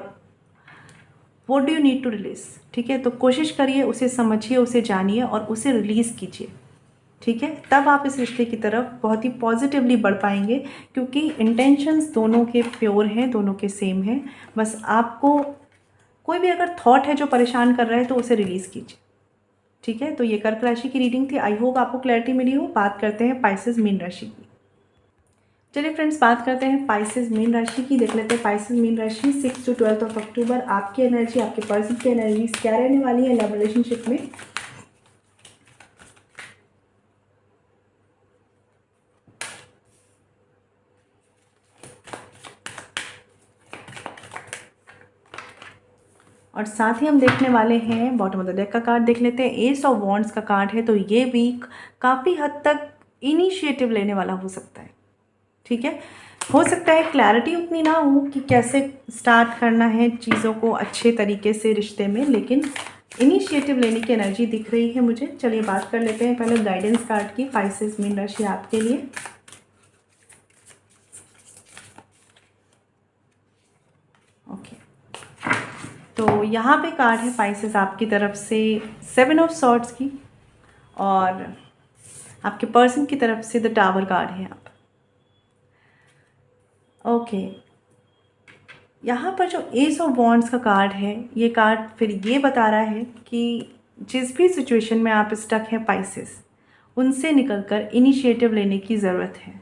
what do you need to release. ठीक है, तो कोशिश करिए, उसे समझिए, उसे जानिए और उसे रिलीज़ कीजिए। ठीक है, तब आप इस रिश्ते की तरफ बहुत ही पॉजिटिवली बढ़ पाएंगे, क्योंकि इंटेंशंस दोनों के प्योर हैं, दोनों के सेम हैं। बस आपको कोई भी अगर थॉट है जो परेशान कर रहा है तो उसे रिलीज़ कीजिए। ठीक है, तो ये कर्क राशि की रीडिंग थी। आई होप आपको क्लैरिटी मिली हो। बात करते हैं पाइसेस मीन राशि की। चलिए फ्रेंड्स, बात करते हैं पाइसेस मीन राशि की। देख लेते हैं पाइसेस मीन राशि 6 to 12 ऑफ अक्टूबर आपकी एनर्जी, आपके पर्सन की एनर्जीज क्या रहने वाली है लव रिलेशनशिप में। और साथ ही हम देखने वाले हैं बॉटम ऑफ द डेक का कार्ड देख लेते हैं। एस ऑफ वॉन्ड्स का कार्ड है, तो ये वीक काफ़ी हद तक इनिशिएटिव लेने वाला हो सकता है। ठीक है, हो सकता है क्लैरिटी उतनी ना हो कि कैसे स्टार्ट करना है चीज़ों को अच्छे तरीके से रिश्ते में, लेकिन इनिशिएटिव लेने की एनर्जी दिख रही है मुझे। चलिए बात कर लेते हैं पहले गाइडेंस कार्ड की, पाइसेस मीन राशि आपके लिए। ओके, तो यहाँ पे कार्ड है पाइसेस आपकी तरफ से 7 ऑफ सॉर्ड्स की और आपके पर्सन की तरफ से द टावर कार्ड है आप। ओके, यहाँ पर जो एस ऑफ वॉन्ड्स का कार्ड है, ये कार्ड फिर ये बता रहा है कि जिस भी सिचुएशन में आप स्टक हैं पाइसेस, उनसे निकलकर इनिशिएटिव लेने की ज़रूरत है।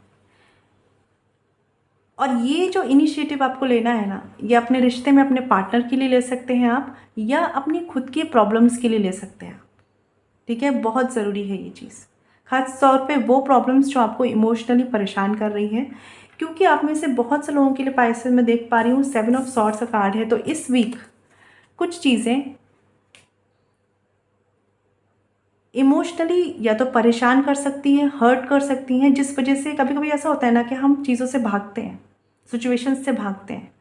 और ये जो इनिशिएटिव आपको लेना है ना, ये अपने रिश्ते में अपने पार्टनर के लिए ले सकते हैं आप, या अपनी खुद की प्रॉब्लम्स के लिए ले सकते हैं आप। ठीक है, बहुत ज़रूरी है ये चीज़, खास तौर पे वो प्रॉब्लम्स जो आपको इमोशनली परेशान कर रही हैं, क्योंकि आप में से बहुत से लोगों के लिए पाइसेस में देख पा रही हूँ 7 ऑफ सॉर्ड्स का कार्ड है। तो इस वीक कुछ चीज़ें इमोशनली या तो परेशान कर सकती हैं, हर्ट कर सकती हैं, जिस वजह से कभी कभी ऐसा होता है ना कि हम चीज़ों से भागते हैं, सिचुएशंस से भागते हैं,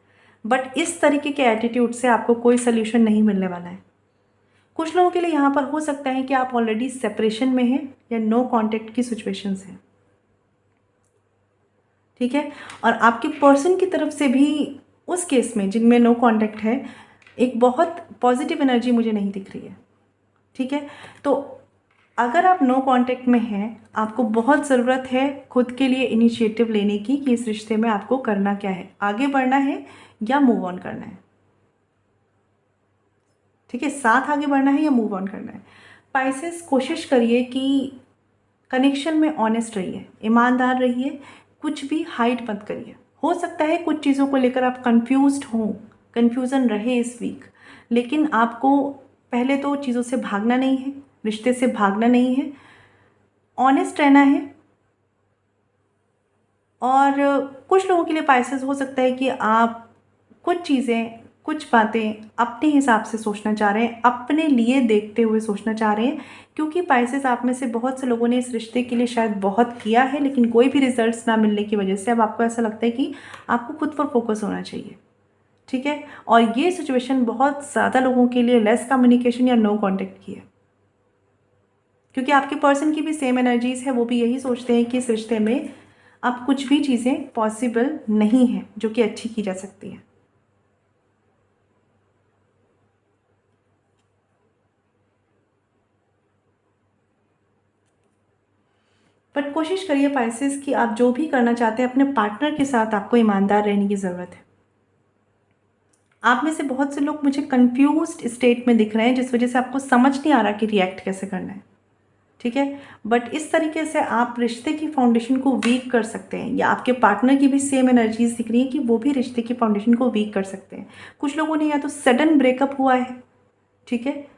बट इस तरीके के एटीट्यूड से आपको कोई सल्यूशन नहीं मिलने वाला है। कुछ लोगों के लिए यहाँ पर हो सकता है कि आप ऑलरेडी सेपरेशन में हैं या नो कांटेक्ट की सिचुएशंस हैं। ठीक है, और आपके पर्सन की तरफ से भी उस केस में जिनमें नो कांटेक्ट है, एक बहुत पॉजिटिव एनर्जी मुझे नहीं दिख रही है। ठीक है, तो अगर आप नो कांटेक्ट में हैं, आपको बहुत ज़रूरत है खुद के लिए इनिशिएटिव लेने की कि इस रिश्ते में आपको करना क्या है, आगे बढ़ना है या मूव ऑन करना है। ठीक है, साथ आगे बढ़ना है या मूव ऑन करना है। पाइसेस, कोशिश करिए कि कनेक्शन में ऑनेस्ट रहिए, ईमानदार रहिए, कुछ भी हाइड मत करिए। हो सकता है कुछ चीज़ों को लेकर आप कंफ्यूज्ड हों, कन्फ्यूज़न रहे इस वीक, लेकिन आपको पहले तो चीज़ों से भागना नहीं है, रिश्ते से भागना नहीं है, ऑनेस्ट रहना है। और कुछ लोगों के लिए पाइसेस हो सकता है कि आप कुछ चीज़ें, कुछ बातें अपने हिसाब से सोचना चाह रहे हैं, अपने लिए देखते हुए सोचना चाह रहे हैं, क्योंकि पाइसेस आप में से बहुत से लोगों ने इस रिश्ते के लिए शायद बहुत किया है, लेकिन कोई भी रिजल्ट्स ना मिलने की वजह से अब आपको ऐसा लगता है कि आपको खुद पर फोकस होना चाहिए। ठीक है, और ये सिचुएशन बहुत ज़्यादा लोगों के लिए लेस कम्युनिकेशन या नो कॉन्टेक्ट की है, क्योंकि आपके पर्सन की भी सेम एनर्जीज़ है, वो भी यही सोचते हैं कि इस रिश्ते में अब कुछ भी चीज़ें पॉसिबल नहीं हैं जो कि अच्छी की जा सकती हैं। बट कोशिश करिए पाइसेस कि आप जो भी करना चाहते हैं अपने पार्टनर के साथ आपको ईमानदार रहने की ज़रूरत है। आप में से बहुत से लोग मुझे कंफ्यूज्ड स्टेट में दिख रहे हैं, जिस वजह से आपको समझ नहीं आ रहा कि रिएक्ट कैसे करना है। ठीक है। बट इस तरीके से आप रिश्ते की फाउंडेशन को वीक कर सकते हैं, या आपके पार्टनर की भी सेम एनर्जीज दिख रही है कि वो भी रिश्ते की फाउंडेशन को वीक कर सकते हैं। कुछ लोगों ने या तो सडन ब्रेकअप हुआ है, ठीक है,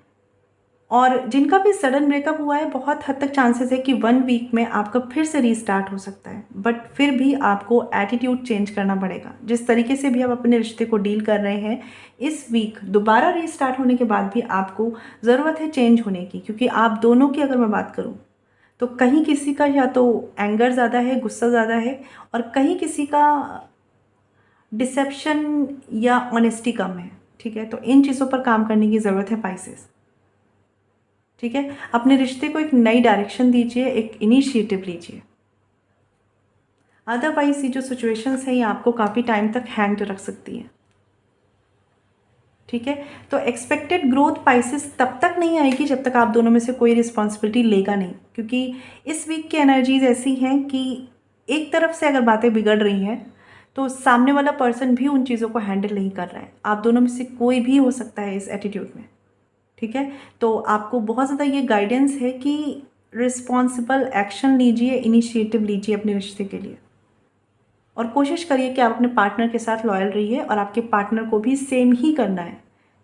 और जिनका भी सडन ब्रेकअप हुआ है बहुत हद तक चांसेस है कि 1 वीक में आपका फिर से रीस्टार्ट हो सकता है। बट फिर भी आपको एटीट्यूड चेंज करना पड़ेगा। जिस तरीके से भी आप अपने रिश्ते को डील कर रहे हैं, इस वीक दोबारा रीस्टार्ट होने के बाद भी आपको ज़रूरत है चेंज होने की, क्योंकि आप दोनों की अगर मैं बात करूँ तो कहीं किसी का या तो एंगर ज़्यादा है, गुस्सा ज़्यादा है, और कहीं किसी का डिसेप्शन या ऑनेस्टी कम है, ठीक है। तो इन चीज़ों पर काम करने की ज़रूरत है पाइसेस, ठीक है। अपने रिश्ते को एक नई डायरेक्शन दीजिए, एक इनिशिएटिव लीजिए। अदरवाइज ये जो सिचुएशंस है ये आपको काफ़ी टाइम तक हैंग रख सकती है, ठीक है। तो एक्सपेक्टेड ग्रोथ पाइसेस तब तक नहीं आएगी जब तक आप दोनों में से कोई रिस्पॉन्सिबिलिटी लेगा नहीं, क्योंकि इस वीक की एनर्जीज ऐसी हैं कि एक तरफ से अगर बातें बिगड़ रही हैं तो सामने वाला पर्सन भी उन चीज़ों को हैंडल नहीं कर रहा है। आप दोनों में से कोई भी हो सकता है इस एटीट्यूड में, ठीक है। तो आपको बहुत ज़्यादा ये गाइडेंस है कि रिस्पॉन्सिबल एक्शन लीजिए, इनिशिएटिव लीजिए अपने रिश्ते के लिए, और कोशिश करिए कि आप अपने पार्टनर के साथ लॉयल रहिए और आपके पार्टनर को भी सेम ही करना है,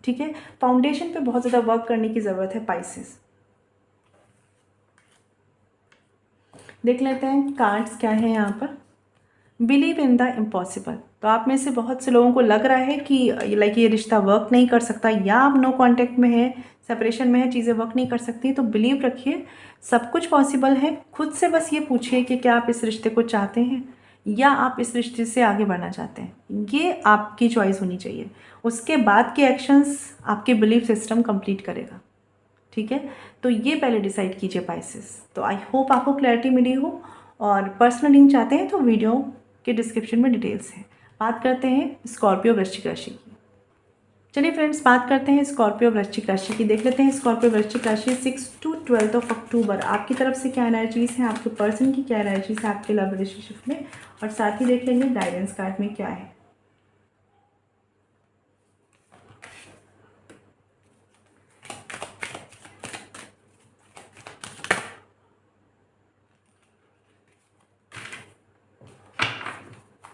ठीक है। फाउंडेशन पे बहुत ज़्यादा वर्क करने की ज़रूरत है पाइसेस। देख लेते हैं कार्ड्स क्या है यहाँ पर। Believe in the impossible. तो आप में से बहुत से लोगों को लग रहा है कि लाइक ये रिश्ता वर्क नहीं कर सकता, या आप नो कांटेक्ट में है, सेपरेशन में है, चीज़ें वर्क नहीं कर सकती। तो बिलीव रखिए, सब कुछ पॉसिबल है। खुद से बस ये पूछिए कि क्या आप इस रिश्ते को चाहते हैं या आप इस रिश्ते से आगे बढ़ना चाहते हैं। ये आपकी चॉइस होनी चाहिए। उसके बाद के एक्शंस आपके बिलीफ सिस्टम कंप्लीट करेगा, ठीक है। तो ये पहले डिसाइड कीजिए पाइसेस। तो आई होप आपको क्लैरिटी मिली हो, और पर्सनल लिंक चाहते हैं तो वीडियो के डिस्क्रिप्शन में डिटेल्स हैं। बात करते हैं स्कॉर्पियो वृश्चिक राशि की। चलिए फ्रेंड्स, बात करते हैं स्कॉर्पियो वृश्चिक राशि की। देख लेते हैं स्कॉर्पियो वृश्चिक राशि 6 to 12 अक्टूबर आपकी तरफ से क्या एनर्जीज हैं, आपके पर्सन की क्या एनर्जीज है आपके लव रिलेशनशिप में, और साथ ही देख लेंगे गाइडेंस कार्ड में क्या है।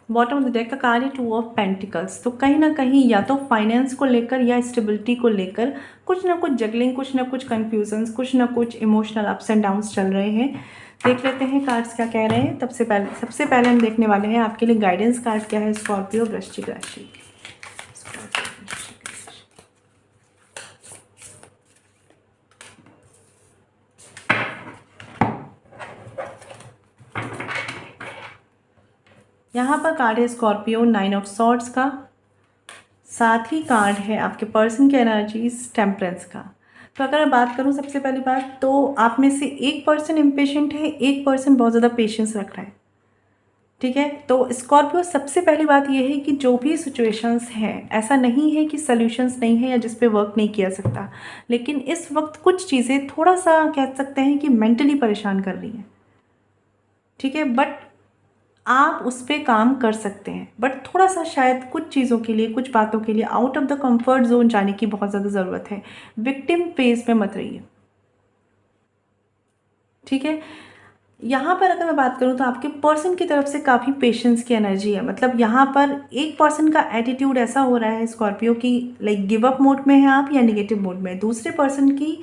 बॉटम ऑफ द डेक का कार्ड है 2 ऑफ पेंटिकल्स। तो कहीं ना कहीं या तो फाइनेंस को लेकर या स्टेबिलिटी को लेकर कुछ ना कुछ जगलिंग, कुछ ना कुछ कन्फ्यूजन्स, कुछ ना कुछ इमोशनल अप्स एंड डाउन्स चल रहे हैं। देख लेते हैं कार्ड्स क्या कह रहे हैं। सबसे पहले हम देखने वाले हैं आपके लिए गाइडेंस कार्ड क्या है स्कॉर्पियो वृश्चिक राशि। यहाँ पर कार्ड है स्कॉर्पियो 9 ऑफ सॉर्ड्स का, साथ ही कार्ड है आपके पर्सन की एनर्जीज टेम्परेंस का। तो अगर मैं बात करूँ सबसे पहली बात, तो आप में से एक पर्सन इम्पेशेंट है, एक पर्सन बहुत ज़्यादा पेशेंस रख रहा है, ठीक है। तो स्कॉर्पियो सबसे पहली बात यह है कि जो भी सिचुएशंस हैं, ऐसा नहीं है कि सॉल्यूशंस नहीं है या जिस पे वर्क नहीं किया सकता, लेकिन इस वक्त कुछ चीज़ें थोड़ा सा कह सकते हैं कि मेंटली परेशान कर रही हैं, ठीक है। बट आप उस पर काम कर सकते हैं, बट थोड़ा सा शायद कुछ चीज़ों के लिए, कुछ बातों के लिए out of the comfort zone जाने की बहुत ज़्यादा ज़रूरत है। विक्टिम फेज में मत रहिए, ठीक है। यहाँ पर अगर मैं बात करूँ तो आपके पर्सन की तरफ से काफ़ी पेशेंस की एनर्जी है। मतलब यहाँ पर एक पर्सन का एटीट्यूड ऐसा हो रहा है स्कॉर्पियो की, लाइक गिव अप मोड में है आप या निगेटिव मोड में। दूसरे पर्सन की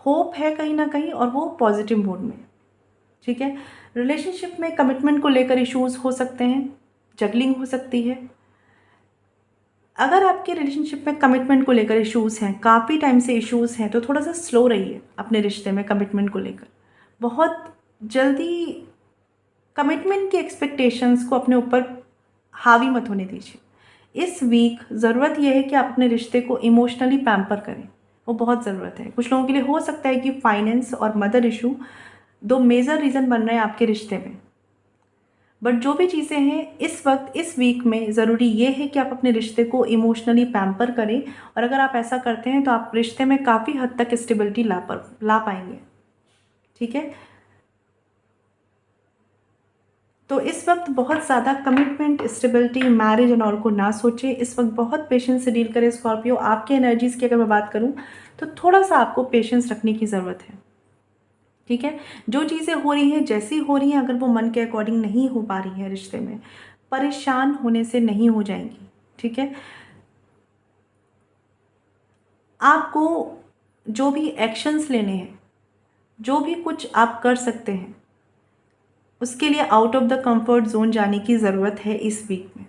होप है कहीं ना कहीं और वो पॉजिटिव मोड में, ठीक है। रिलेशनशिप में कमिटमेंट को लेकर इश्यूज हो सकते हैं, जगलिंग हो सकती है। अगर आपके रिलेशनशिप में कमिटमेंट को लेकर इश्यूज हैं, काफ़ी टाइम से इश्यूज हैं, तो थोड़ा सा स्लो रहिए अपने रिश्ते में कमिटमेंट को लेकर। बहुत जल्दी कमिटमेंट की एक्सपेक्टेशंस को अपने ऊपर हावी मत होने दीजिए। इस वीक ज़रूरत यह है कि आप अपने रिश्ते को इमोशनली पैम्पर करें, वो बहुत ज़रूरत है। कुछ लोगों के लिए हो सकता है कि फाइनेंस और मदर इशू 2 मेजर रीज़न बन रहे हैं आपके रिश्ते में। बट जो भी चीज़ें हैं इस वक्त, इस वीक में ज़रूरी ये है कि आप अपने रिश्ते को इमोशनली पैम्पर करें, और अगर आप ऐसा करते हैं तो आप रिश्ते में काफ़ी हद तक स्टेबिलिटी ला पाएंगे, ठीक है। तो इस वक्त बहुत ज़्यादा commitment, stability, marriage and all को ना सोचें। इस वक्त बहुत पेशेंस से डील करें स्कॉर्पियो। आपके एनर्जीज़ की अगर मैं बात करूं तो थोड़ा सा आपको पेशेंस रखने की ज़रूरत है, ठीक है, जो चीज़ें हो रही हैं जैसी हो रही हैं, अगर वो मन के अकॉर्डिंग नहीं हो पा रही है रिश्ते में, परेशान होने से नहीं हो जाएंगी। ठीक है, आपको जो भी एक्शंस लेने हैं, जो भी कुछ आप कर सकते हैं, उसके लिए out of the comfort zone जाने की ज़रूरत है इस वीक में।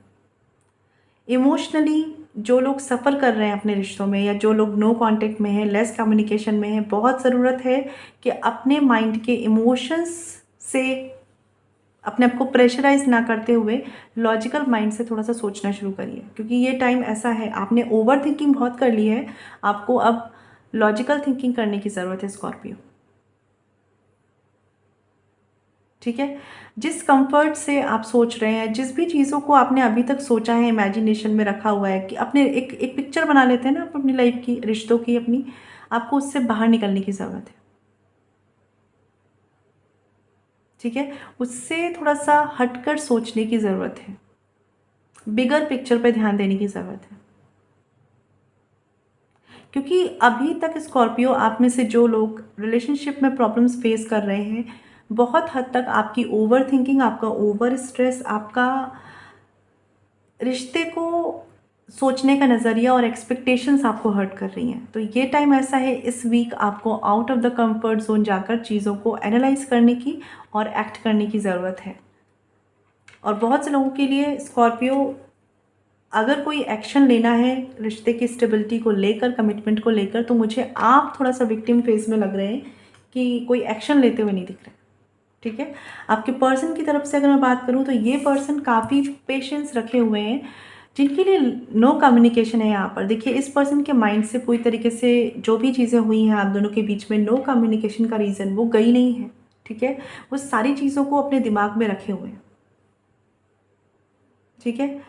इमोशनली जो लोग सफ़र कर रहे हैं अपने रिश्तों में, या जो लोग नो कांटेक्ट में हैं, लेस कम्युनिकेशन में हैं, बहुत ज़रूरत है कि अपने माइंड के इमोशंस से अपने आप को प्रेशराइज ना करते हुए लॉजिकल माइंड से थोड़ा सा सोचना शुरू करिए, क्योंकि ये टाइम ऐसा है, आपने ओवर थिंकिंग बहुत कर ली है, आपको अब लॉजिकल थिंकिंग करने की ज़रूरत है स्कॉर्पियो। ठीक है, जिस कंफर्ट से आप सोच रहे हैं, जिस भी चीज़ों को आपने अभी तक सोचा है, इमेजिनेशन में रखा हुआ है, कि अपने एक पिक्चर बना लेते हैं ना आप अपनी लाइफ की, रिश्तों की अपनी, आपको उससे बाहर निकलने की ज़रूरत है। ठीक है, उससे थोड़ा सा हटकर सोचने की ज़रूरत है, बिगर पिक्चर पे ध्यान देने की ज़रूरत है। क्योंकि अभी तक स्कॉर्पियो, आप में से जो लोग रिलेशनशिप में प्रॉब्लम्स फेस कर रहे हैं, बहुत हद तक आपकी ओवर थिंकिंग, आपका ओवर स्ट्रेस, आपका रिश्ते को सोचने का नज़रिया और एक्सपेक्टेशंस आपको हर्ट कर रही हैं। तो ये टाइम ऐसा है, इस वीक आपको out of the comfort zone जाकर चीज़ों को एनालाइज करने की और एक्ट करने की ज़रूरत है। और बहुत से लोगों के लिए स्कॉर्पियो, अगर कोई एक्शन लेना है रिश्ते की स्टेबिलिटी को लेकर, कमिटमेंट को लेकर, तो मुझे आप थोड़ा सा विक्टिम फेज में लग रहे हैं कि कोई एक्शन लेते हुए नहीं दिख रहे। ठीक है, आपके पर्सन की तरफ से अगर मैं बात करूं, तो ये पर्सन काफ़ी पेशेंस रखे हुए हैं, जिनके लिए नो कम्युनिकेशन है यहाँ पर। देखिए, इस पर्सन के माइंड से पूरी तरीके से जो भी चीज़ें हुई हैं आप दोनों के बीच में, नो कम्युनिकेशन का रीज़न वो गई नहीं है। ठीक है, वो सारी चीज़ों को अपने दिमाग में रखे हुए हैं। ठीक है,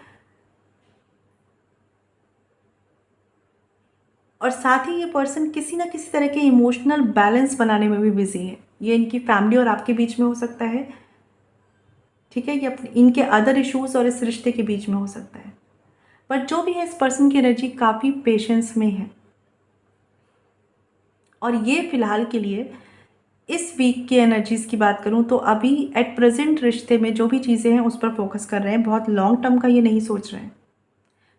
और साथ ही ये पर्सन किसी ना किसी तरह के इमोशनल बैलेंस बनाने में भी बिजी है। ये इनकी फैमिली और आपके बीच में हो सकता है। ठीक है, ये इनके अदर इश्यूज और इस रिश्ते के बीच में हो सकता है। बट जो भी है, इस पर्सन की एनर्जी काफ़ी पेशेंस में है, और ये फिलहाल के लिए इस वीक की एनर्जीज़ की बात करूं, तो अभी एट प्रेजेंट रिश्ते में जो भी चीज़ें हैं उस पर फोकस कर रहे हैं, बहुत लॉन्ग टर्म का ये नहीं सोच रहे हैं।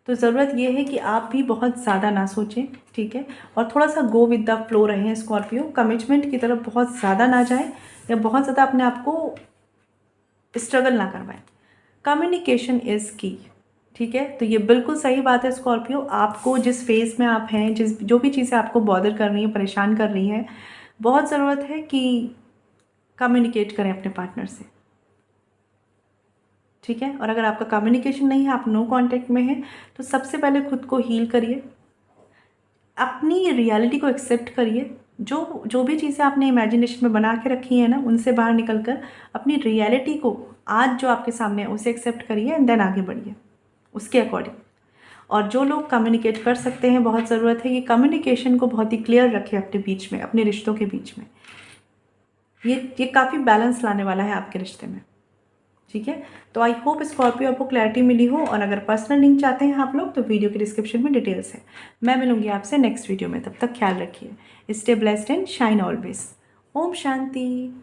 तो ज़रूरत ये है कि आप भी बहुत ज़्यादा ना सोचें। ठीक है, और थोड़ा सा गो विद द फ्लो रहें स्कॉर्पियो, कमिटमेंट की तरफ बहुत ज़्यादा ना जाएं, या बहुत ज़्यादा अपने आप को स्ट्रगल ना करवाएं। कम्युनिकेशन इज़ की। ठीक है, तो ये बिल्कुल सही बात है स्कॉर्पियो, आपको जिस फेज़ में आप हैं, जो भी चीज़ें आपको बॉदर कर रही हैं, परेशान कर रही हैं, बहुत ज़रूरत है कि कम्युनिकेट करें अपने पार्टनर से। ठीक है, और अगर आपका कम्युनिकेशन नहीं है, आप नो कांटेक्ट में हैं, तो सबसे पहले खुद को हील करिए, अपनी रियलिटी को एक्सेप्ट करिए। जो जो भी चीज़ें आपने इमेजिनेशन में बना के रखी हैं ना, उनसे बाहर निकल कर अपनी रियलिटी को, आज जो आपके सामने है उसे एक्सेप्ट करिए, एंड देन आगे बढ़िए उसके अकॉर्डिंग। और जो लोग कम्युनिकेट कर सकते हैं, बहुत ज़रूरत है कि कम्युनिकेशन को बहुत ही क्लियर रखें अपने बीच में, अपने रिश्तों के बीच में। ये काफ़ी बैलेंस लाने वाला है आपके रिश्ते में। ठीक है, तो आई होप स्कॉर्पियो आपको क्लैरिटी मिली हो, और अगर पर्सनल लिंक चाहते हैं आप लोग, तो वीडियो के डिस्क्रिप्शन में डिटेल्स है। मैं मिलूंगी आपसे नेक्स्ट वीडियो में, तब तक ख्याल रखिए। Stay blessed and shine always. ओम शांति।